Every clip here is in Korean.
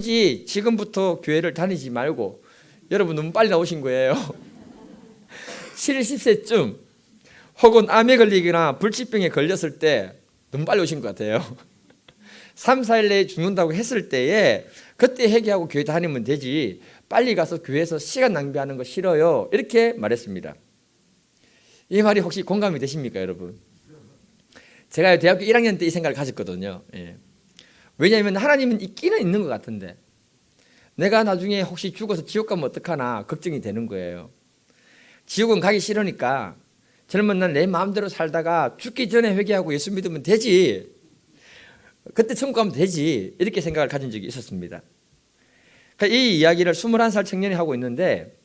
지금부터 교회를 다니지 말고 여러분 너무 빨리 나오신 거예요. 70세쯤 혹은 암에 걸리거나 불치병에 걸렸을 때 너무 빨리 오신 것 같아요. 3, 4일 내에 죽는다고 했을 때에 그때 회개하고 교회 다니면 되지 빨리 가서 교회에서 시간 낭비하는 거 싫어요. 이렇게 말했습니다. 이 말이 혹시 공감이 되십니까, 여러분? 제가 대학교 1학년 때 이 생각을 가졌거든요. 왜냐하면 하나님은 있기는 있는 것 같은데 내가 나중에 혹시 죽어서 지옥 가면 어떡하나 걱정이 되는 거예요. 지옥은 가기 싫으니까 젊은 날 내 마음대로 살다가 죽기 전에 회개하고 예수 믿으면 되지, 그때 천국 가면 되지, 이렇게 생각을 가진 적이 있었습니다. 이 이야기를 21살 청년이 하고 있는데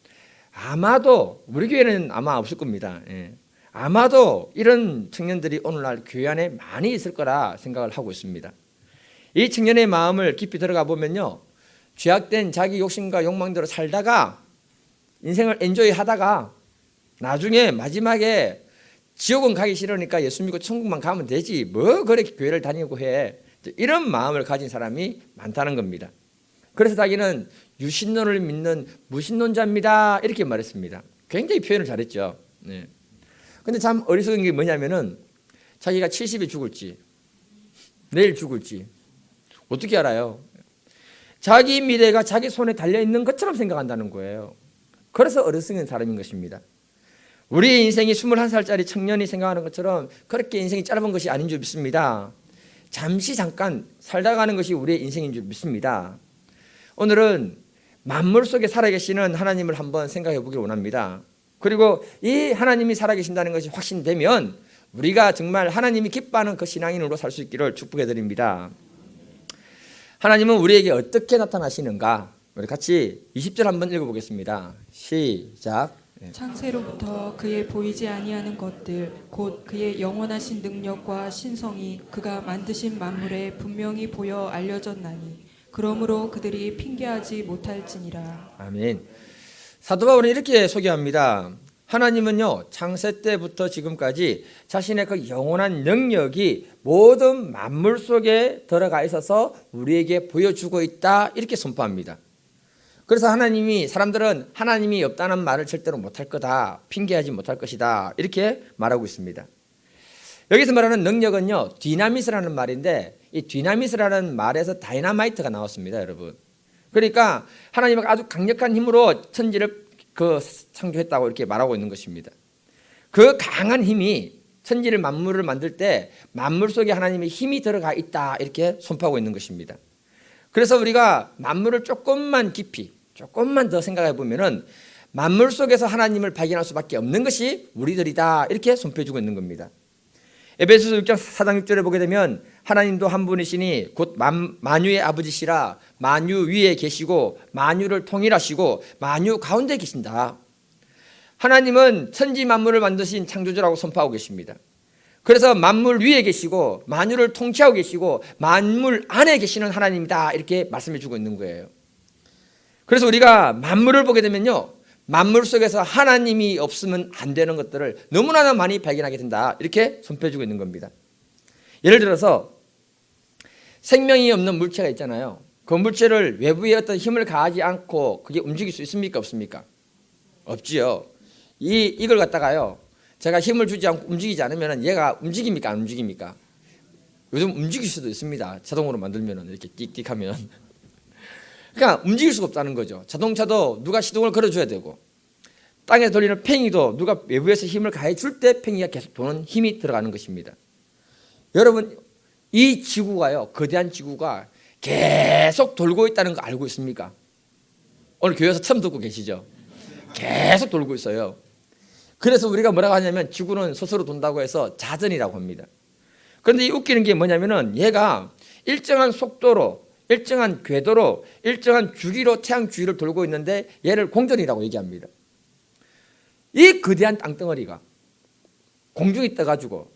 아마도 우리 교회는 아마 없을 겁니다. 아마도 이런 청년들이 오늘날 교회 안에 많이 있을 거라 생각을 하고 있습니다. 이 청년의 마음을 깊이 들어가 보면요, 죄악된 자기 욕심과 욕망대로 살다가 인생을 엔조이 하다가 나중에 마지막에 지옥은 가기 싫으니까 예수 믿고 천국만 가면 되지 뭐 그렇게 교회를 다니고 해, 이런 마음을 가진 사람이 많다는 겁니다. 그래서 자기는 유신론을 믿는 무신론자입니다 이렇게 말했습니다. 굉장히 표현을 잘했죠. 근데 참 어리석은 게 뭐냐면은 자기가 70에 죽을지 내일 죽을지 어떻게 알아요? 자기 미래가 자기 손에 달려있는 것처럼 생각한다는 거예요. 그래서 어리석은 사람인 것입니다. 우리 인생이 21살짜리 청년이 생각하는 것처럼 그렇게 인생이 짧은 것이 아닌 줄 믿습니다. 잠깐 살다 가는 것이 우리의 인생인 줄 믿습니다. 오늘은 만물 속에 살아계시는 하나님을 한번 생각해 보길 원합니다. 그리고 이 하나님이 살아계신다는 것이 확신되면 우리가 정말 하나님이 기뻐하는 그 신앙인으로 살 수 있기를 축복해 드립니다. 하나님은 우리에게 어떻게 나타나시는가? 우리 같이 20절 한번 읽어보겠습니다. 시작. 창세로부터 그의 보이지 아니하는 것들 곧 그의 영원하신 능력과 신성이 그가 만드신 만물에 분명히 보여 알려졌나니 그러므로 그들이 핑계하지 못할지니라. 아멘. 사도 바울은 이렇게 소개합니다. 하나님은요, 창세 때부터 지금까지 자신의 그 영원한 능력이 모든 만물 속에 들어가 있어서 우리에게 보여주고 있다 이렇게 선포합니다. 그래서 사람들은 하나님이 없다는 말을 절대로 못할 거다, 핑계하지 못할 것이다 이렇게 말하고 있습니다. 여기서 말하는 능력은요, 디나미스라는 말인데 이 디나미스라는 말에서 다이나마이트가 나왔습니다, 여러분. 그러니까 하나님은 아주 강력한 힘으로 천지를 창조했다고 이렇게 말하고 있는 것입니다. 그 강한 힘이 천지를 만물을 만들 때 만물 속에 하나님의 힘이 들어가 있다 이렇게 선포하고 있는 것입니다. 그래서 우리가 만물을 조금만 깊이 조금만 더 생각해 보면은 만물 속에서 하나님을 발견할 수밖에 없는 것이 우리들이다 이렇게 선포해 주고 있는 겁니다. 에베소서 6장 4장 6절에 보게 되면 하나님도 한 분이시니 곧 만유의 아버지시라 만유 위에 계시고 만유를 통일하시고 만유 가운데 계신다. 하나님은 천지 만물을 만드신 창조주라고 선포하고 계십니다. 그래서 만물 위에 계시고 만유를 통치하고 계시고 만물 안에 계시는 하나님이다 이렇게 말씀해 주고 있는 거예요. 그래서 우리가 만물을 보게 되면요, 만물 속에서 하나님이 없으면 안 되는 것들을 너무나 많이 발견하게 된다 이렇게 선포해 주고 있는 겁니다. 예를 들어서 생명이 없는 물체가 있잖아요. 그 물체를 외부에 어떤 힘을 가하지 않고 그게 움직일 수 있습니까 없습니까? 없지요. 이걸 갖다가요, 제가 힘을 주지 않고 움직이지 않으면 얘가 움직입니까 안 움직입니까? 요즘 움직일 수도 있습니다. 자동으로 만들면 이렇게 띡띡 하면 그러니까 움직일 수가 없다는 거죠. 자동차도 누가 시동을 걸어줘야 되고 땅에 돌리는 팽이도 누가 외부에서 힘을 가해 줄 때 팽이가 계속 도는 힘이 들어가는 것입니다. 여러분, 이 지구가요, 거대한 지구가 계속 돌고 있다는 거 알고 있습니까? 오늘 교회에서 처음 듣고 계시죠? 계속 돌고 있어요. 그래서 우리가 뭐라고 하냐면 지구는 스스로 돈다고 해서 자전이라고 합니다. 그런데 이 웃기는 게 뭐냐면은 얘가 일정한 속도로 일정한 궤도로 일정한 주기로 태양 주위를 돌고 있는데 얘를 공전이라고 얘기합니다. 이 거대한 땅덩어리가 공중에 떠가지고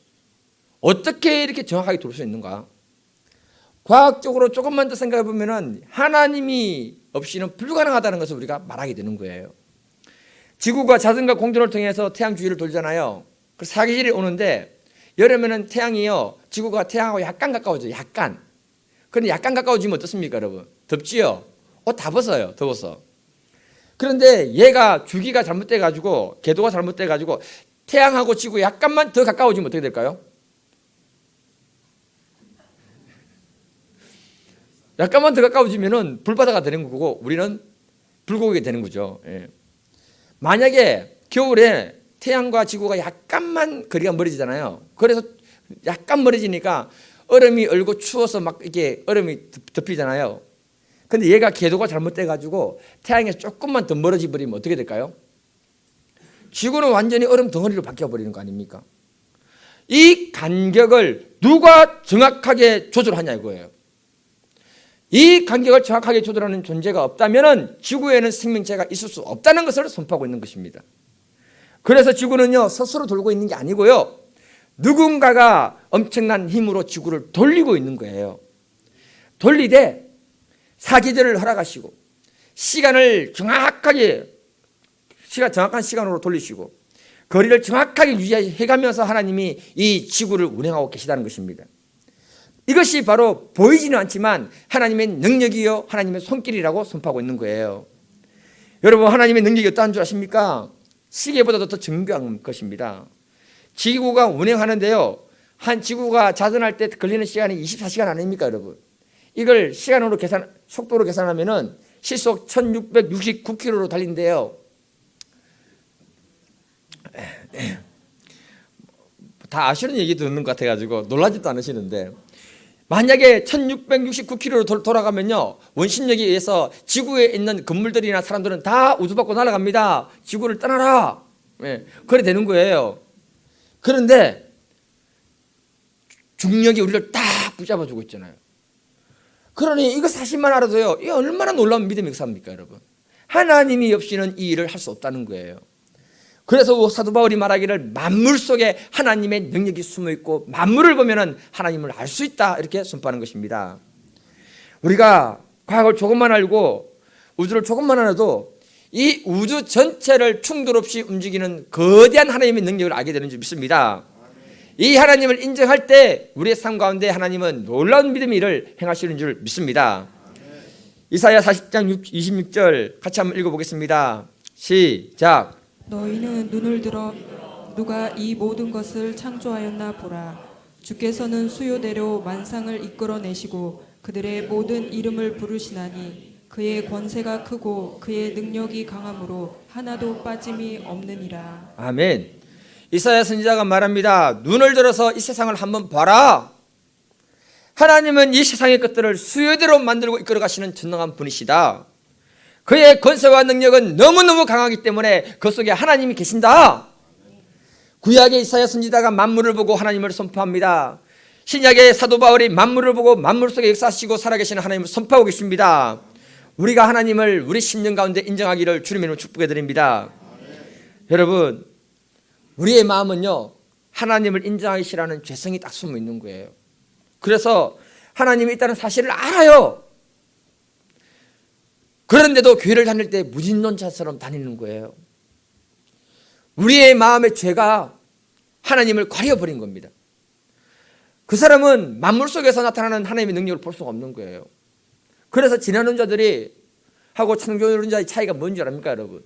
어떻게 이렇게 정확하게 돌 수 있는가? 과학적으로 조금만 더 생각해 보면은 하나님이 없이는 불가능하다는 것을 우리가 말하게 되는 거예요. 지구가 자전과 공전을 통해서 태양 주위를 돌잖아요. 그 사계절이 오는데 여름에는 태양이요, 지구가 태양하고 약간 가까워져요. 약간. 그런데 약간 가까워지면 어떻습니까, 여러분? 덥지요. 옷 다 벗어요. 더워서. 그런데 얘가 주기가 잘못돼가지고 궤도가 잘못돼가지고 태양하고 지구 약간만 더 가까워지면 어떻게 될까요? 약간만 더 가까워지면은 불바다가 되는 거고 우리는 불고기가 되는 거죠. 예. 만약에 겨울에 태양과 지구가 약간만 거리가 멀어지잖아요. 그래서 약간 멀어지니까 얼음이 얼고 추워서 막 이렇게 얼음이 덮이잖아요. 근데 얘가 궤도가 잘못돼 가지고 태양에서 조금만 더 멀어져 버리면 어떻게 될까요? 지구는 완전히 얼음 덩어리로 바뀌어 버리는 거 아닙니까? 이 간격을 누가 정확하게 조절하냐 이거예요. 이 간격을 정확하게 조절하는 존재가 없다면 지구에는 생명체가 있을 수 없다는 것을 선포하고 있는 것입니다. 그래서 지구는요 스스로 돌고 있는 게 아니고요 누군가가 엄청난 힘으로 지구를 돌리고 있는 거예요. 돌리되 사기들을 허락하시고 시간을 정확한 시간으로 돌리시고 거리를 정확하게 유지해가면서 하나님이 이 지구를 운행하고 계시다는 것입니다. 이것이 바로 보이지는 않지만 하나님의 능력이요 하나님의 손길이라고 선포하고 있는 거예요. 여러분 하나님의 능력이 어떠한 줄 아십니까? 시계보다도 더 정교한 것입니다. 지구가 운행하는데요 한 지구가 자전할 때 걸리는 시간이 24시간 아닙니까 여러분? 이걸 시간으로 속도로 계산하면은 시속 1669km로 달린대요. 다 아시는 얘기 듣는 것 같아가지고 놀라지도 않으시는데 만약에 1669km로 돌아가면요 원심력에 의해서 지구에 있는 건물들이나 사람들은 다 우주 밖으로 날아갑니다. 지구를 떠나라. 네, 그래 되는 거예요. 그런데 중력이 우리를 딱 붙잡아주고 있잖아요. 그러니 이거 사실만 알아도요 이게 얼마나 놀라운 믿음의 역사입니까 여러분? 하나님이 없이는 이 일을 할 수 없다는 거예요. 그래서 사도 바울이 말하기를 만물 속에 하나님의 능력이 숨어 있고 만물을 보면은 하나님을 알 수 있다 이렇게 선포하는 것입니다. 우리가 과학을 조금만 알고 우주를 조금만 알아도 이 우주 전체를 충돌 없이 움직이는 거대한 하나님의 능력을 알게 되는 줄 믿습니다. 이 하나님을 인정할 때 우리의 삶 가운데 하나님은 놀라운 믿음의 일을 행하시는 줄 믿습니다. 이사야 40장 26절 같이 한번 읽어보겠습니다. 시작. 너희는 눈을 들어 누가 이 모든 것을 창조하였나 보라. 주께서는 수요대로 만상을 이끌어내시고 그들의 모든 이름을 부르시나니 그의 권세가 크고 그의 능력이 강함으로 하나도 빠짐이 없느니라. 아멘. 이사야 선지자가 말합니다. 눈을 들어서 이 세상을 한번 봐라. 하나님은 이 세상의 것들을 수요대로 만들고 이끌어 가시는 전능한 분이시다. 그의 권세와 능력은 너무너무 강하기 때문에 그 속에 하나님이 계신다. 구약의 이사야 선지자가 만물을 보고 하나님을 선포합니다. 신약의 사도 바울이 만물을 보고 만물 속에 역사하시고 살아계시는 하나님을 선포하고 계십니다. 우리가 하나님을 우리 심령 가운데 인정하기를 주님의 이름으로 축복해 드립니다. 여러분 우리의 마음은요 하나님을 인정하기 싫어하는 죄성이 딱 숨어 있는 거예요. 그래서 하나님이 있다는 사실을 알아요. 그런데도 교회를 다닐 때 무신론자처럼 다니는 거예요. 우리의 마음의 죄가 하나님을 가려버린 겁니다. 그 사람은 만물 속에서 나타나는 하나님의 능력을 볼 수가 없는 거예요. 그래서 진화론자들이 하고 창조론자의 차이가 뭔지 압니까 여러분?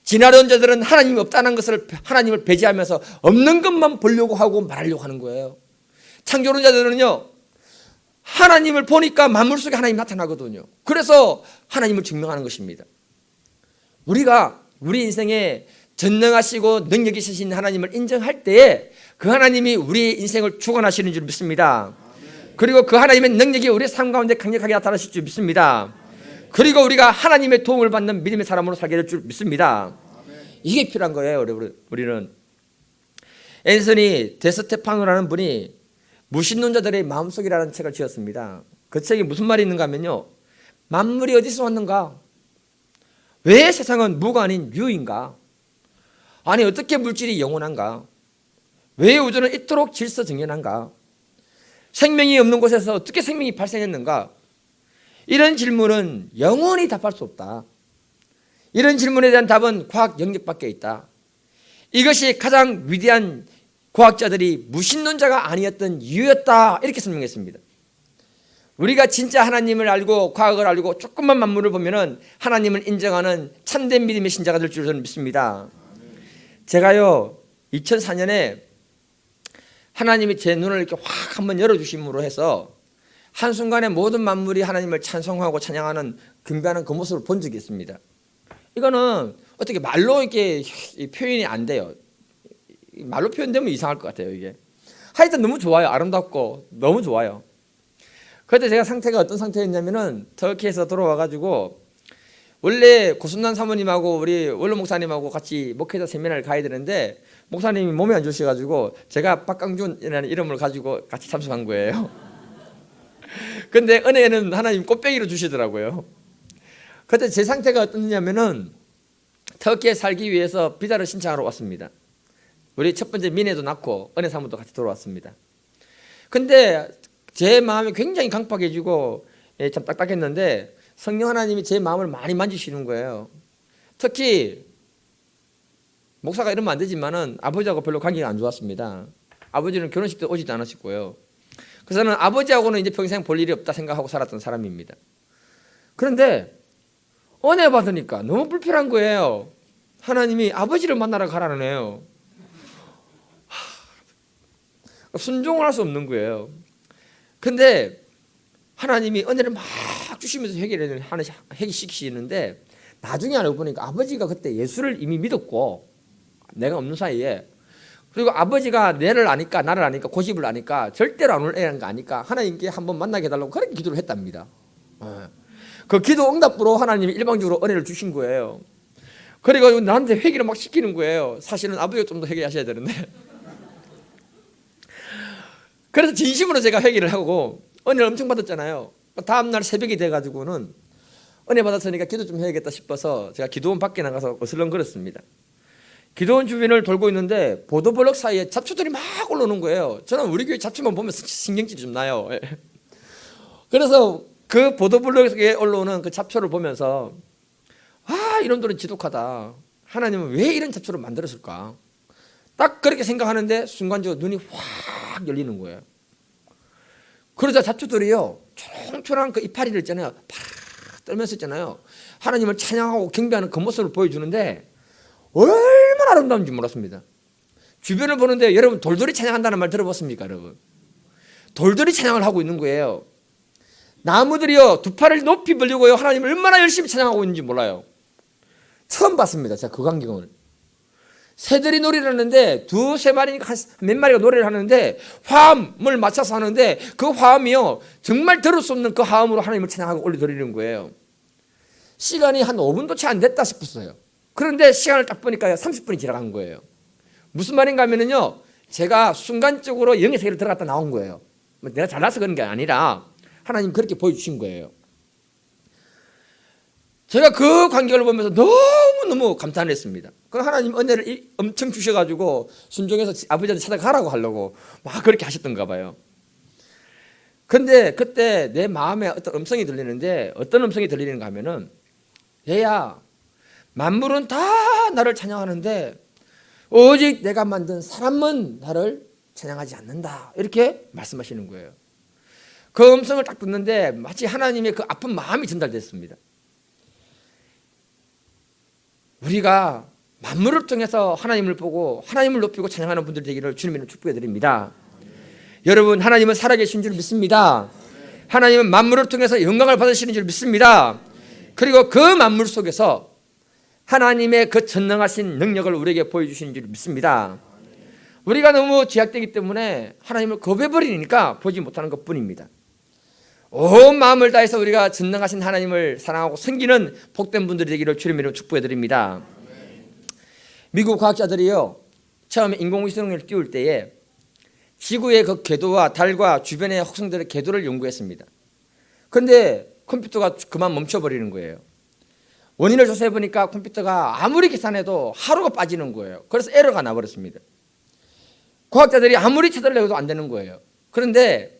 진화론자들은 하나님이 없다는 것을 하나님을 배제하면서 없는 것만 보려고 하고 말하려고 하는 거예요. 창조론자들은요 하나님을 보니까 만물 속에 하나님이 나타나거든요. 그래서 하나님을 증명하는 것입니다. 우리가 우리 인생에 전능하시고 능력이 있으신 하나님을 인정할 때에 그 하나님이 우리의 인생을 주관하시는 줄 믿습니다. 그리고 그 하나님의 능력이 우리의 삶 가운데 강력하게 나타나실 줄 믿습니다. 그리고 우리가 하나님의 도움을 받는 믿음의 사람으로 살게 될 줄 믿습니다. 이게 필요한 거예요. 우리는 앤서니 데스테파노라는 분이 무신론자들의 마음속이라는 책을 지었습니다. 그 책에 무슨 말이 있는가 하면요 만물이 어디서 왔는가? 왜 세상은 무가 아닌 유인가? 아니 어떻게 물질이 영원한가? 왜 우주는 이토록 질서정연한가? 생명이 없는 곳에서 어떻게 생명이 발생했는가? 이런 질문은 영원히 답할 수 없다. 이런 질문에 대한 답은 과학 영역밖에 있다. 이것이 가장 위대한 과학자들이 무신론자가 아니었던 이유였다. 이렇게 설명했습니다. 우리가 진짜 하나님을 알고 과학을 알고 조금만 만물을 보면은 하나님을 인정하는 참된 믿음의 신자가 될 줄 저는 믿습니다. 제가요 2004년에 하나님이 제 눈을 이렇게 확 한번 열어주심으로 해서 한순간에 모든 만물이 하나님을 찬송하고 찬양하는 경배하는 그 모습을 본 적이 있습니다. 이거는 어떻게 말로 이렇게 표현이 안 돼요. 말로 표현되면 이상할 것 같아요. 이게 하여튼 너무 좋아요. 아름답고 너무 좋아요. 그때 제가 상태가 어떤 상태였냐면은 터키에서 돌아와가지고 원래 고순난 사모님하고 우리 원로 목사님하고 같이 목회자 세미나를 가야 되는데 목사님이 몸이 안 좋으셔가지고 제가 박강준이라는 이름을 가지고 같이 참석한 거예요. 근데 은혜는 하나님 꽃배기로 주시더라고요. 그때 제 상태가 어떻냐면은 터키에 살기 위해서 비자를 신청하러 왔습니다. 우리 첫 번째 민혜도 낳고 은혜 사모도 같이 돌아왔습니다. 근데 제 마음이 굉장히 강팍해지고 참 딱딱했는데 성령 하나님이 제 마음을 많이 만지시는 거예요. 특히 목사가 이러면 안 되지만은 아버지하고 별로 관계가 안 좋았습니다. 아버지는 결혼식도 오지도 않으셨고요. 그래서 저는 아버지하고는 이제 평생 볼 일이 없다 생각하고 살았던 사람입니다. 그런데 은혜 받으니까 너무 불편한 거예요. 하나님이 아버지를 만나러 가라는 애요. 순종을 할 수 없는 거예요. 근데 하나님이 은혜를 막 주시면서 해결시키시는데 나중에 알고 보니까 아버지가 그때 예수를 이미 믿었고 내가 없는 사이에 그리고 아버지가 나를 아니까 고집을 아니까 절대로 안 올 애라는 거 아니까 하나님께 한번 만나게 해달라고 그렇게 기도를 했답니다. 그 기도 응답으로 하나님이 일방적으로 은혜를 주신 거예요. 그래가지고 나한테 회개를 막 시키는 거예요. 사실은 아버지가 좀 더 회개하셔야 되는데 그래서 진심으로 제가 회개를 하고 은혜를 엄청 받았잖아요. 다음날 새벽이 돼가지고는 은혜 받았으니까 기도 좀 해야겠다 싶어서 제가 기도원 밖에 나가서 어슬렁거렸습니다. 기도원 주변을 돌고 있는데 보도블럭 사이에 잡초들이 막 올라오는 거예요. 저는 우리 교회 잡초만 보면 신경질이 좀 나요. 그래서 그 보도블럭에 올라오는 그 잡초를 보면서 이놈들은 지독하다. 하나님은 왜 이런 잡초를 만들었을까? 딱 그렇게 생각하는데 순간적으로 눈이 확 열리는 거예요. 그러자 잡초들이요 초롱초롱한 그 이파리를 있잖아요, 팍 떨면서 있잖아요. 하나님을 찬양하고 경배하는 그 모습을 보여주는데 얼마나 아름다운지 몰랐습니다. 주변을 보는데 여러분 돌돌이 찬양한다는 말 들어봤습니까? 여러분 돌돌이 찬양을 하고 있는 거예요. 나무들이요 두 팔을 높이 벌리고요 하나님을 얼마나 열심히 찬양하고 있는지 몰라요. 처음 봤습니다. 제가 그 광경을. 새들이 노래를 하는데 두세 마리니까 몇 마리가 노래를 하는데 화음을 맞춰서 하는데 그 화음이요 정말 들을 수 없는 그 화음으로 하나님을 찬양하고 올려드리는 거예요. 시간이 한 5분도 채 안 됐다 싶었어요. 그런데 시간을 딱 보니까 30분이 지나간 거예요. 무슨 말인가 하면요 제가 순간적으로 영의 세계를 들어갔다 나온 거예요. 내가 잘나서 그런 게 아니라 하나님 그렇게 보여주신 거예요. 제가 그 광경을 보면서 너무너무 감탄했습니다. 그 하나님 은혜를 엄청 주셔가지고 순종해서 아버지한테 찾아가라고 하려고 막 그렇게 하셨던가 봐요. 근데 그때 내 마음에 어떤 음성이 들리는데 어떤 음성이 들리는가 하면은 얘야 만물은 다 나를 찬양하는데 오직 내가 만든 사람은 나를 찬양하지 않는다. 이렇게 말씀하시는 거예요. 그 음성을 딱 듣는데 마치 하나님의 그 아픈 마음이 전달됐습니다. 우리가 만물을 통해서 하나님을 보고 하나님을 높이고 찬양하는 분들 되기를 주님으로 축복해 드립니다. 여러분 하나님은 살아계신 줄 믿습니다. 하나님은 만물을 통해서 영광을 받으시는 줄 믿습니다. 그리고 그 만물 속에서 하나님의 그 전능하신 능력을 우리에게 보여주시는 줄 믿습니다. 우리가 너무 제약되기 때문에 하나님을 거부해버리니까 보지 못하는 것뿐입니다. 온 마음을 다해서 우리가 전능하신 하나님을 사랑하고 섬기는 복된 분들이 되기를 주님으로 축복해 드립니다. 미국 과학자들이요 처음에 인공위성을 띄울 때에 지구의 그 궤도와 달과 주변의 혹성들의 궤도를 연구했습니다. 그런데 컴퓨터가 그만 멈춰버리는 거예요. 원인을 조사해 보니까 컴퓨터가 아무리 계산해도 하루가 빠지는 거예요. 그래서 에러가 나버렸습니다. 과학자들이 아무리 찾으려고 안 되는 거예요. 그런데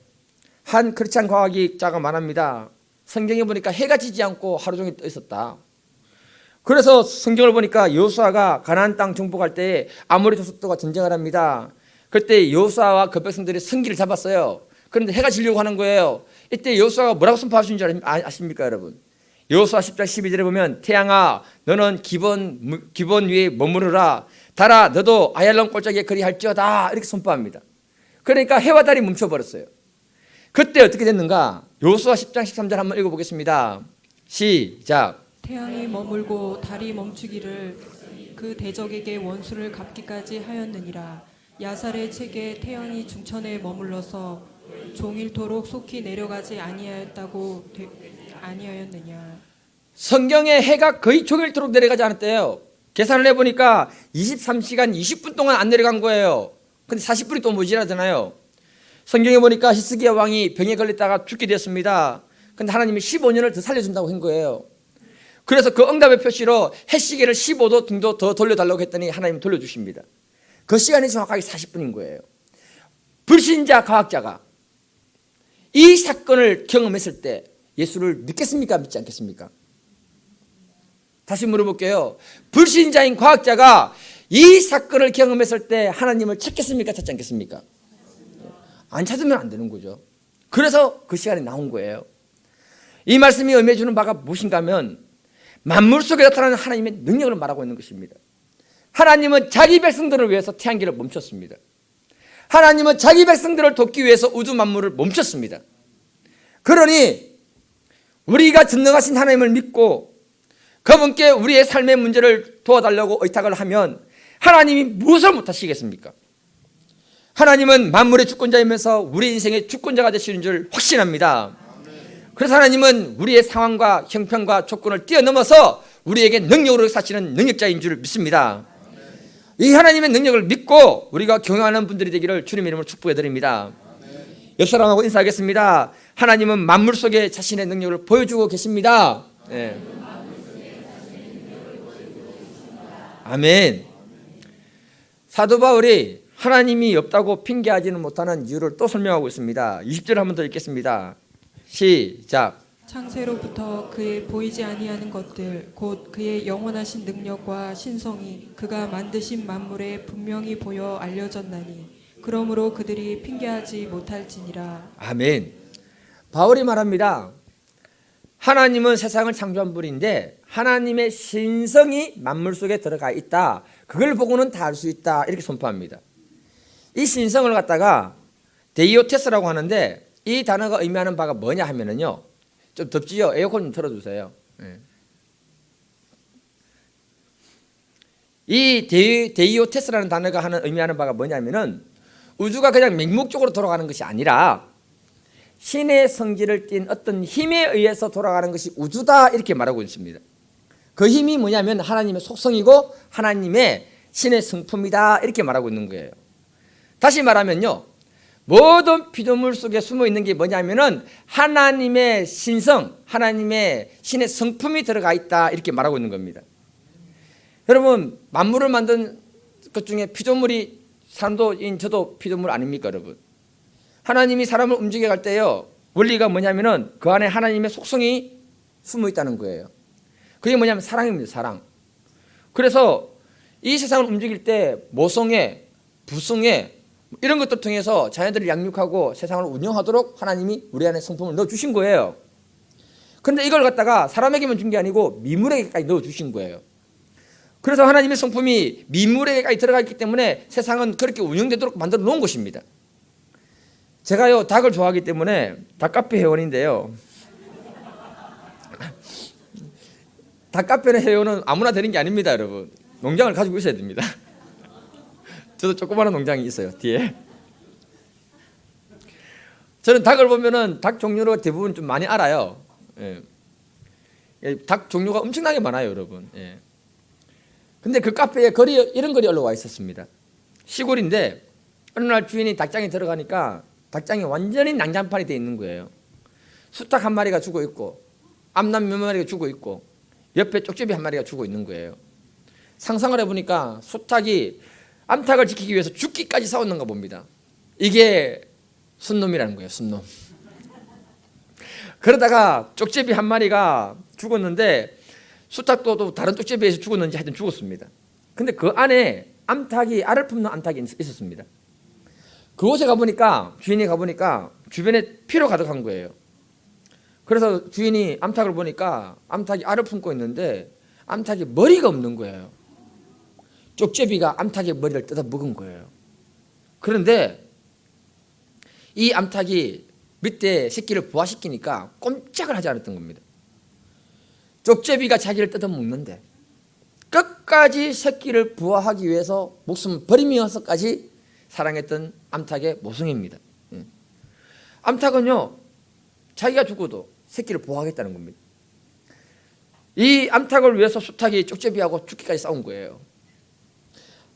한 크리스찬 과학자가 말합니다. 성경에 보니까 해가 지지 않고 하루 종일 떠 있었다. 그래서 성경을 보니까 여호수아가 가나안 땅 정복할 때 아모리 족속들과 전쟁을 합니다. 그때 여호수아와 그 백성들이 성기를 잡았어요. 그런데 해가 지려고 하는 거예요. 이때 여호수아가 뭐라고 선포하신 줄 아십니까 여러분? 여호수아 10장 12절에 보면 태양아 너는 기본 위에 머무르라, 달아 너도 아얄론 골짜기에 그리할지어다 이렇게 선포합니다. 그러니까 해와 달이 멈춰버렸어요. 그때 어떻게 됐는가? 여호수아 10장 13절 한번 읽어보겠습니다. 시작. 태양이 머물고 달이 멈추기를 그 대적에게 원수를 갚기까지 하였느니라. 야살의 책에 태양이 중천에 머물러서 종일토록 속히 내려가지 아니하였느냐. 성경에 해가 거의 종일토록 내려가지 않았대요. 계산을 해보니까 23시간 20분 동안 안 내려간 거예요. 근데 40분이 또 모자라잖아요. 성경에 보니까 히스기야 왕이 병에 걸렸다가 죽게 됐습니다. 근데 하나님이 15년을 더 살려준다고 한 거예요. 그래서 그 응답의 표시로 해시계를 15도 정도 더 돌려달라고 했더니 하나님 돌려주십니다. 그 시간이 정확하게 40분인 거예요. 불신자 과학자가 이 사건을 경험했을 때 예수를 믿겠습니까? 믿지 않겠습니까? 다시 물어볼게요. 불신자인 과학자가 이 사건을 경험했을 때 하나님을 찾겠습니까? 찾지 않겠습니까? 안 찾으면 안 되는 거죠. 그래서 그 시간이 나온 거예요. 이 말씀이 의미해 주는 바가 무엇인가 하면 만물 속에 나타나는 하나님의 능력을 말하고 있는 것입니다. 하나님은 자기 백성들을 위해서 태양계를 멈췄습니다. 하나님은 자기 백성들을 돕기 위해서 우주 만물을 멈췄습니다. 그러니 우리가 전능하신 하나님을 믿고 그분께 우리의 삶의 문제를 도와달라고 의탁을 하면 하나님이 무엇을 못하시겠습니까? 하나님은 만물의 주권자이면서 우리 인생의 주권자가 되시는 줄 확신합니다. 그래서 하나님은 우리의 상황과 형편과 조건을 뛰어넘어서 우리에게 능력으로 사시는 능력자인 줄 믿습니다. 이 하나님의 능력을 믿고 우리가 경영하는 분들이 되기를 주님의 이름으로 축복해 드립니다. 옆 사람하고 인사하겠습니다. 하나님은 만물 속에 자신의 능력을 보여주고 계십니다. 네. 아멘. 사도 바울이 하나님이 없다고 핑계하지는 못하는 이유를 또 설명하고 있습니다. 20절 한번 더 읽겠습니다. 시작. 창세로부터 그의 보이지 아니하는 것들 곧 그의 영원하신 능력과 신성이 그가 만드신 만물에 분명히 보여 알려졌나니 그러므로 그들이 핑계하지 못할지니라. 아멘. 바울이 말합니다. 하나님은 세상을 창조한 분인데 하나님의 신성이 만물 속에 들어가 있다. 그걸 보고는 다 알 수 있다. 이렇게 선포합니다. 이 신성을 갖다가 데이오테스라고 하는데 이 단어가 의미하는 바가 뭐냐 하면은요. 좀 덥지요? 에어컨 좀 틀어주세요. 네. 이 데이오테스라는 단어가 의미하는 바가 뭐냐면은 우주가 그냥 맹목적으로 돌아가는 것이 아니라 신의 성질을 띤 어떤 힘에 의해서 돌아가는 것이 우주다 이렇게 말하고 있습니다. 그 힘이 뭐냐면 하나님의 속성이고 하나님의 신의 성품이다 이렇게 말하고 있는 거예요. 다시 말하면요. 모든 피조물 속에 숨어 있는 게 뭐냐면은 하나님의 신성, 하나님의 신의 성품이 들어가 있다 이렇게 말하고 있는 겁니다. 여러분 만물을 만든 것 중에 피조물이 사람도 저도 피조물 아닙니까 여러분? 하나님이 사람을 움직여 갈 때요 원리가 뭐냐면은 그 안에 하나님의 속성이 숨어 있다는 거예요. 그게 뭐냐면 사랑입니다. 사랑. 그래서 이 세상을 움직일 때 모성애, 부성애 이런 것들 통해서 자녀들을 양육하고 세상을 운영하도록 하나님이 우리 안에 성품을 넣어주신 거예요. 그런데 이걸 갖다가 사람에게만 준 게 아니고 미물에게까지 넣어주신 거예요. 그래서 하나님의 성품이 미물에게까지 들어가 있기 때문에 세상은 그렇게 운영되도록 만들어 놓은 것입니다. 제가요 닭을 좋아하기 때문에 닭카페 회원인데요. 닭카페 회원은 아무나 되는 게 아닙니다 여러분. 농장을 가지고 있어야 됩니다. 저도 조그마한 농장이 있어요 뒤에. 저는 닭을 보면은 닭 종류로 대부분 좀 많이 알아요. 예. 닭 종류가 엄청나게 많아요 여러분. 예. 근데 그 카페에 이런 글이 올라와 있었습니다. 시골인데 어느 날 주인이 닭장에 들어가니까 닭장이 완전히 난장판이 돼 있는 거예요. 수탉 한 마리가 죽어 있고 암남 몇 마리가 죽어 있고 옆에 쪽제비 한 마리가 죽어 있는 거예요. 상상을 해보니까 수탉이 암탉을 지키기 위해서 죽기까지 싸웠는가 봅니다. 이게 순놈이라는 거예요. 순놈. 그러다가 쪽제비 한 마리가 죽었는데 수탉도 또 다른 쪽제비에서 죽었는지 하여튼 죽었습니다. 근데 그 안에 암탉이 알을 품는 암탉이 있었습니다. 그곳에 가보니까 주인이 가보니까 주변에 피로 가득한 거예요. 그래서 주인이 암탉을 보니까 암탉이 알을 품고 있는데 암탉이 머리가 없는 거예요. 쪽제비가 암탉의 머리를 뜯어 먹은 거예요. 그런데 이 암탉이 밑에 새끼를 부화시키니까 꼼짝을 하지 않았던 겁니다. 쪽제비가 자기를 뜯어 먹는데 끝까지 새끼를 부화하기 위해서 목숨을 버리면서까지 사랑했던 암탉의 모성입니다. 암탉은요, 자기가 죽어도 새끼를 보호하겠다는 겁니다. 이 암탉을 위해서 수탉이 쪽제비하고 죽기까지 싸운 거예요.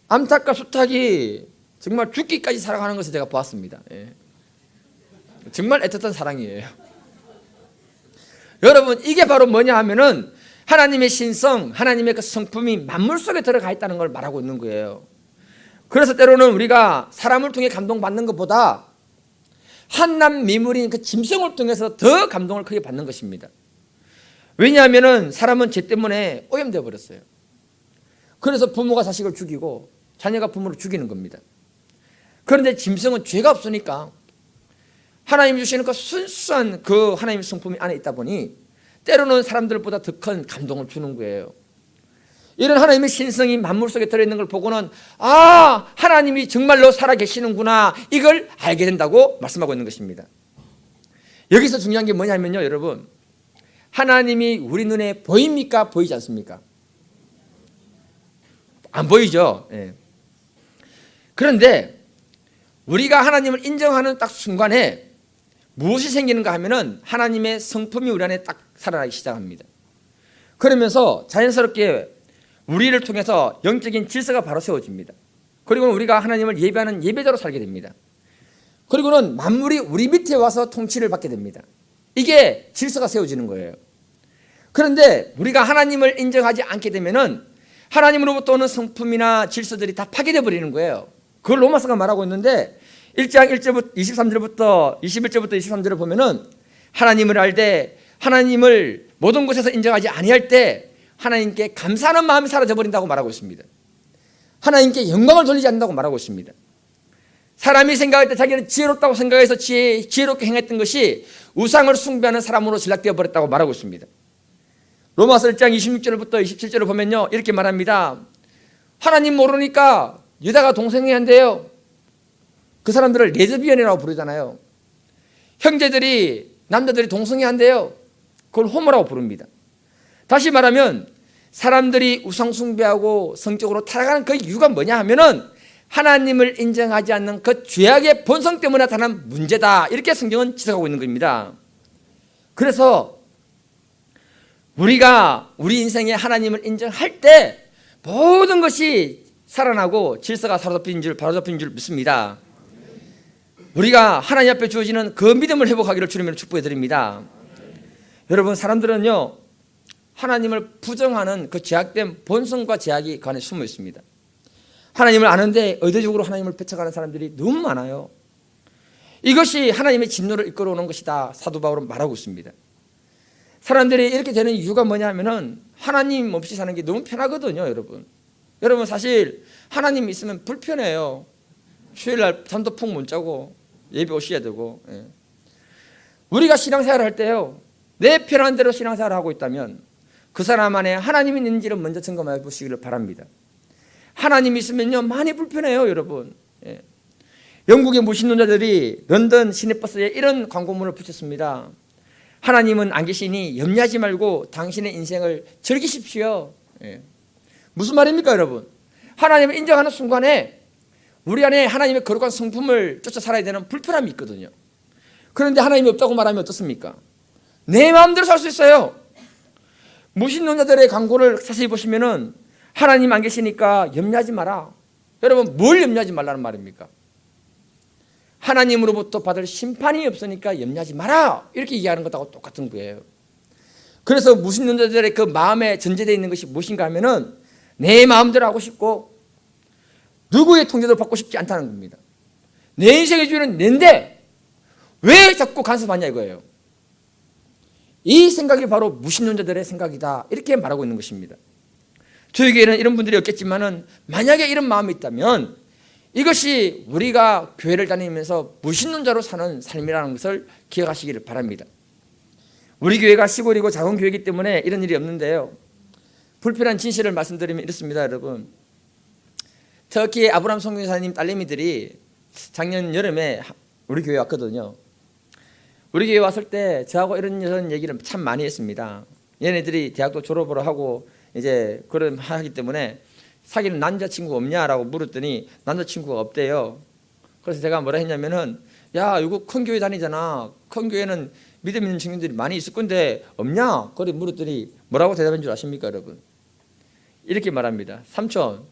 암탉과 수탉이 정말 죽기까지 사랑하는 것을 제가 보았습니다. 정말 애틋한 사랑이에요. 여러분, 이게 바로 뭐냐 하면은 하나님의 신성, 하나님의 그 성품이 만물 속에 들어가 있다는 걸 말하고 있는 거예요. 그래서 때로는 우리가 사람을 통해 감동받는 것보다 한낱 미물인 그 짐승을 통해서 더 감동을 크게 받는 것입니다. 왜냐하면 사람은 죄 때문에 오염되어 버렸어요. 그래서 부모가 자식을 죽이고 자녀가 부모를 죽이는 겁니다. 그런데 짐승은 죄가 없으니까 하나님 주시는 그 순수한 그 하나님의 성품이 안에 있다 보니 때로는 사람들보다 더 큰 감동을 주는 거예요. 이런 하나님의 신성이 만물 속에 들어있는 걸 보고는 아, 하나님이 정말로 살아계시는구나, 이걸 알게 된다고 말씀하고 있는 것입니다. 여기서 중요한 게 뭐냐면요, 여러분, 하나님이 우리 눈에 보입니까? 보이지 않습니까? 안 보이죠. 그런데 우리가 하나님을 인정하는 딱 순간에 무엇이 생기는가 하면은 하나님의 성품이 우리 안에 딱 살아나기 시작합니다. 그러면서 자연스럽게 우리를 통해서 영적인 질서가 바로 세워집니다. 그리고 우리가 하나님을 예배하는 예배자로 살게 됩니다. 그리고는 만물이 우리 밑에 와서 통치를 받게 됩니다. 이게 질서가 세워지는 거예요. 그런데 우리가 하나님을 인정하지 않게 되면은 하나님으로부터 오는 성품이나 질서들이 다 파괴되어 버리는 거예요. 그걸 로마서가 말하고 있는데 1장 1절부터 23절부터 21절부터 23절을 보면은 하나님을 알되 하나님을 모든 곳에서 인정하지 아니할 때 하나님께 감사하는 마음이 사라져 버린다고 말하고 있습니다. 하나님께 영광을 돌리지 않는다고 말하고 있습니다. 사람이 생각할 때 자기는 지혜롭다고 생각해서 지혜롭게 행했던 것이 우상을 숭배하는 사람으로 전락되어 버렸다고 말하고 있습니다. 로마서 1장 26절부터 27절을 보면요, 이렇게 말합니다. 하나님 모르니까 유다가 동생이 한대요. 그 사람들을 레즈비언이라고 부르잖아요. 형제들이, 남자들이 동성애 한대요. 그걸 호모라고 부릅니다. 다시 말하면 사람들이 우상 숭배하고 성적으로 타락하는 그 이유가 뭐냐 하면은 하나님을 인정하지 않는 그 죄악의 본성 때문에 나타난 문제다, 이렇게 성경은 지적하고 있는 겁니다. 그래서 우리가 우리 인생에 하나님을 인정할 때 모든 것이 살아나고 질서가 바로잡힌 줄 믿습니다. 우리가 하나님 앞에 주어지는 그 믿음을 회복하기를 주님으로 축복해 드립니다. 여러분, 사람들은요, 하나님을 부정하는 그 죄악된 본성과 죄악이 그 안에 숨어 있습니다. 하나님을 아는데 의도적으로 하나님을 배척하는 사람들이 너무 많아요. 이것이 하나님의 진노를 이끌어오는 것이다, 사도 바울은 말하고 있습니다. 사람들이 이렇게 되는 이유가 뭐냐면은 하나님 없이 사는 게 너무 편하거든요, 여러분. 여러분, 사실 하나님 있으면 불편해요. 주일날 잠도 푹 못 자고 예배 오셔야 되고. 우리가 신앙생활을 할 때요, 내 편한 대로 신앙생활을 하고 있다면 그 사람 안에 하나님이 있는지를 먼저 점검해 보시기를 바랍니다. 하나님이 있으면요, 많이 불편해요, 여러분. 영국의 무신론자들이 런던 시내버스에 이런 광고문을 붙였습니다. 하나님은 안 계시니 염려하지 말고 당신의 인생을 즐기십시오. 무슨 말입니까, 여러분? 하나님을 인정하는 순간에 우리 안에 하나님의 거룩한 성품을 쫓아 살아야 되는 불편함이 있거든요. 그런데 하나님이 없다고 말하면 어떻습니까? 내 마음대로 살 수 있어요. 무신론자들의 광고를 자세히 보시면은 하나님 안 계시니까 염려하지 마라. 여러분, 뭘 염려하지 말라는 말입니까? 하나님으로부터 받을 심판이 없으니까 염려하지 마라, 이렇게 얘기하는 것하고 똑같은 거예요. 그래서 무신론자들의 그 마음에 전제되어 있는 것이 무엇인가 하면은 내 마음대로 하고 싶고 누구의 통제도 받고 싶지 않다는 겁니다. 내 인생의 주인은 내인데 왜 자꾸 간섭하냐 이거예요. 이 생각이 바로 무신론자들의 생각이다, 이렇게 말하고 있는 것입니다. 저에게는 이런 분들이 없겠지만은 만약에 이런 마음이 있다면 이것이 우리가 교회를 다니면서 무신론자로 사는 삶이라는 것을 기억하시기를 바랍니다. 우리 교회가 시골이고 작은 교회이기 때문에 이런 일이 없는데요. 불편한 진실을 말씀드리면 이렇습니다, 여러분. 터키의 아브람 선교사님 딸내미들이 작년 여름에 우리 교회 왔거든요. 우리 교회 왔을 때 저하고 이런 얘기를 참 많이 했습니다. 얘네들이 대학도 졸업을 하고 이제 그런 하기 때문에 사귀는 남자친구 없냐라고 물었더니 남자친구가 없대요. 그래서 제가 뭐라 했냐면은, 야, 이거 큰 교회 다니잖아. 큰 교회는 믿음 있는 청년들이 많이 있을 건데 없냐? 그래 물었더니 뭐라고 대답한 줄 아십니까, 여러분? 이렇게 말합니다. 삼촌,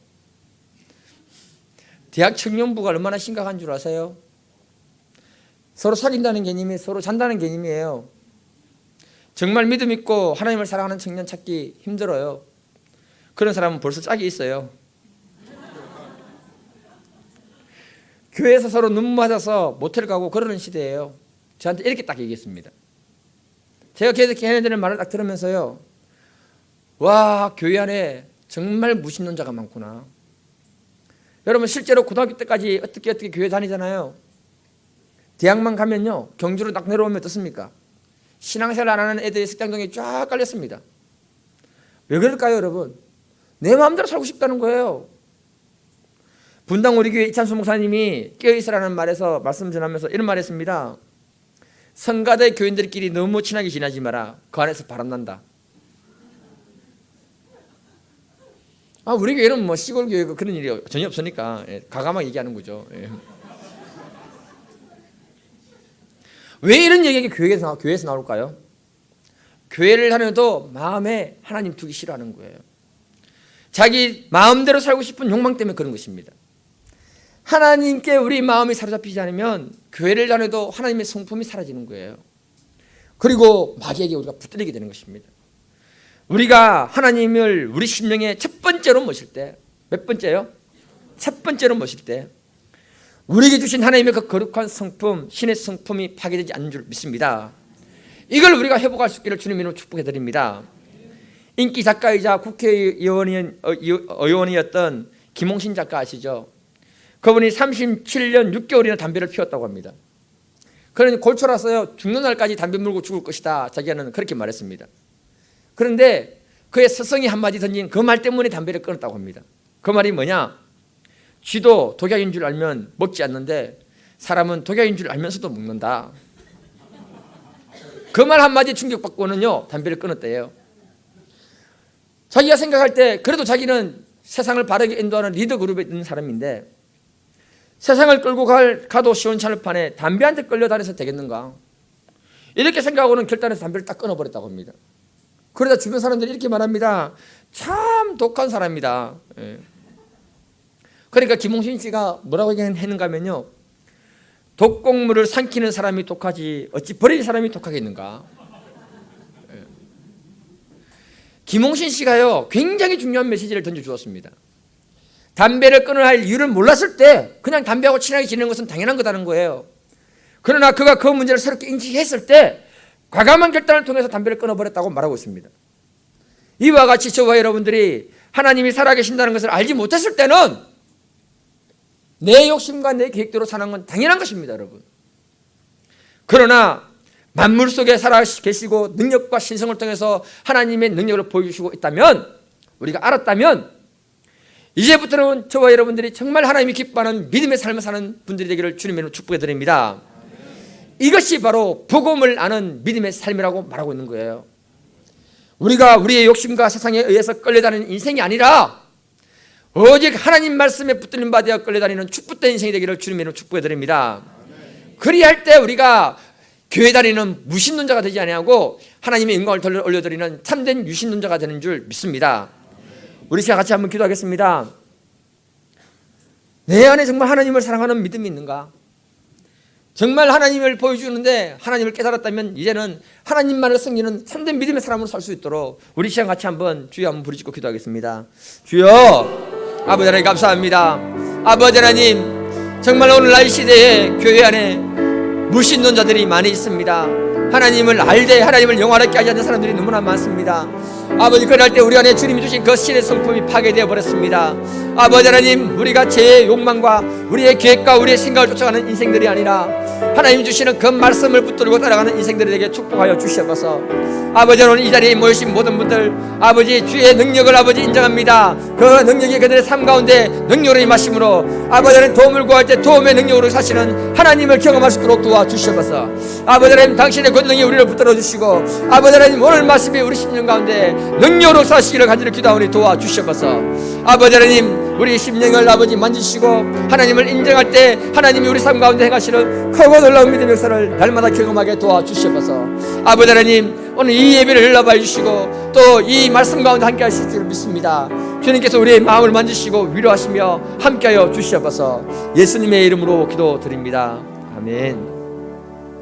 대학 청년부가 얼마나 심각한 줄 아세요? 서로 사귄다는 개념이 서로 잔다는 개념이에요. 정말 믿음 있고 하나님을 사랑하는 청년 찾기 힘들어요. 그런 사람은 벌써 짝이 있어요. 교회에서 서로 눈 맞아서 모텔 가고 그러는 시대예요. 저한테 이렇게 딱 얘기했습니다. 제가 계속 걔네들의 말을 딱 들으면서요, 와, 교회 안에 정말 무신론자가 많구나. 여러분, 실제로 고등학교 때까지 어떻게 교회 다니잖아요. 대학만 가면요, 경주로 딱 내려오면 어떻습니까? 신앙생활 안 하는 애들이 식당동에 쫙 깔렸습니다. 왜 그럴까요, 여러분? 내 마음대로 살고 싶다는 거예요. 분당 우리 교회 이찬수 목사님이 깨어있으라는 말에서 말씀 전하면서 이런 말 했습니다. 성가대 교인들끼리 너무 친하게 지내지 마라. 그 안에서 바람난다. 우리 교회는 뭐 시골 교회고 그런 일이 전혀 없으니까 가감하게 얘기하는 거죠. 왜 이런 얘기가 교회에서 나올까요? 교회를 다녀도 마음에 하나님 두기 싫어하는 거예요. 자기 마음대로 살고 싶은 욕망 때문에 그런 것입니다. 하나님께 우리 마음이 사로잡히지 않으면 교회를 다녀도 하나님의 성품이 사라지는 거예요. 그리고 마귀에게 우리가 붙들리게 되는 것입니다. 우리가 하나님을 우리 심령의 첫 번째로 모실 때, 몇 번째요? 첫 번째로 모실 때 우리에게 주신 하나님의 그 거룩한 성품, 신의 성품이 파괴되지 않는 줄 믿습니다. 이걸 우리가 회복할 수 있기를 주님 이름으로 축복해 드립니다. 인기 작가이자 국회의원이었던 김홍신 작가 아시죠? 그분이 37년 6개월이나 담배를 피웠다고 합니다. 그러니 골초라서요, 죽는 날까지 담배 물고 죽을 것이다, 자기는 그렇게 말했습니다. 그런데 그의 스승이 한마디 던진 그 말 때문에 담배를 끊었다고 합니다. 그 말이 뭐냐? 쥐도 독약인 줄 알면 먹지 않는데 사람은 독약인 줄 알면서도 먹는다. 그 말 한마디 충격받고는요, 담배를 끊었대요. 자기가 생각할 때 그래도 자기는 세상을 바르게 인도하는 리더 그룹에 있는 사람인데 세상을 끌고 가도 시원찮을 판에 담배한테 끌려다녀서 되겠는가? 이렇게 생각하고는 결단해서 담배를 딱 끊어버렸다고 합니다. 그러다 주변 사람들이 이렇게 말합니다. 참 독한 사람이다. 그러니까 김홍신 씨가 뭐라고 얘기했는가 하면요, 독곡물을 삼키는 사람이 독하지 어찌 버린 사람이 독하겠는가. 김홍신 씨가요, 굉장히 중요한 메시지를 던져주었습니다. 담배를 끊어야 할 이유를 몰랐을 때 그냥 담배하고 친하게 지내는 것은 당연한 거다는 거예요. 그러나 그가 그 문제를 새롭게 인식했을 때 과감한 결단을 통해서 담배를 끊어버렸다고 말하고 있습니다. 이와 같이 저와 여러분들이 하나님이 살아계신다는 것을 알지 못했을 때는 내 욕심과 내 계획대로 사는 건 당연한 것입니다, 여러분. 그러나 만물 속에 살아계시고 능력과 신성을 통해서 하나님의 능력을 보여주시고 있다면, 우리가 알았다면 이제부터는 저와 여러분들이 정말 하나님이 기뻐하는 믿음의 삶을 사는 분들이 되기를 주님의 축복해 드립니다. 이것이 바로 복음을 아는 믿음의 삶이라고 말하고 있는 거예요. 우리가 우리의 욕심과 세상에 의해서 끌려다니는 인생이 아니라 오직 하나님 말씀에 붙들림 받아 끌려다니는 축복된 인생이 되기를 주님의 축복해 드립니다. 그리할 때 우리가 교회 다니는 무신론자가 되지 아니하고 하나님의 영광을 올려드리는 참된 유신론자가 되는 줄 믿습니다. 우리 시간 같이 한번 기도하겠습니다. 내 안에 정말 하나님을 사랑하는 믿음이 있는가? 정말 하나님을 보여주는데 하나님을 깨달았다면 이제는 하나님만을 섬기는 참된 믿음의 사람으로 살 수 있도록 우리 시간 같이 한번 주여 한번 부르짖고 기도하겠습니다. 주여, 아버지 하나님 감사합니다. 아버지 하나님, 정말 오늘날 시대에 교회 안에 무신론자들이 많이 있습니다. 하나님을 알되 하나님을 영원하게 하지 않는 사람들이 너무나 많습니다. 아버지, 그럴 때 우리 안에 주님이 주신 그 신의 성품이 파괴되어 버렸습니다. 아버지 하나님, 우리가 죄의 욕망과 우리의 계획과 우리의 생각을 쫓아가는 인생들이 아니라 하나님 주시는 그 말씀을 붙들고 따라가는 인생들에게 축복하여 주시옵소서. 아버지, 오늘 이 자리에 모이신 모든 분들 아버지 주의 능력을 아버지 인정합니다. 그 능력이 그들의 삶 가운데 능력으로 임하심으로 아버지 하나님 도움을 구할 때 도움의 능력으로 사시는 하나님을 경험할 수 있도록 도와주시옵소서. 아버지 하나님 당신의 권능이 우리를 붙들어 주시고 아버지 하나님 오늘 말씀이 우리 심령 가운데 능력으로 사시기를 간절히 기도하오니 도와주시옵소서. 아버지 하나님 우리 심령을 아버지 만지시고 하나님을 인정할 때 하나님이 우리 삶 가운데 행하시는 크고 놀라운 믿음의 역사를 날마다 경험하게 도와주시옵소서. 아버지 하나님 오늘 이 예배를 흘러봐 주시고 또 이 말씀 가운데 함께 하실 줄 믿습니다. 주님께서 우리의 마음을 만지시고 위로하시며 함께하여 주시옵소서. 예수님의 이름으로 기도드립니다. 아멘.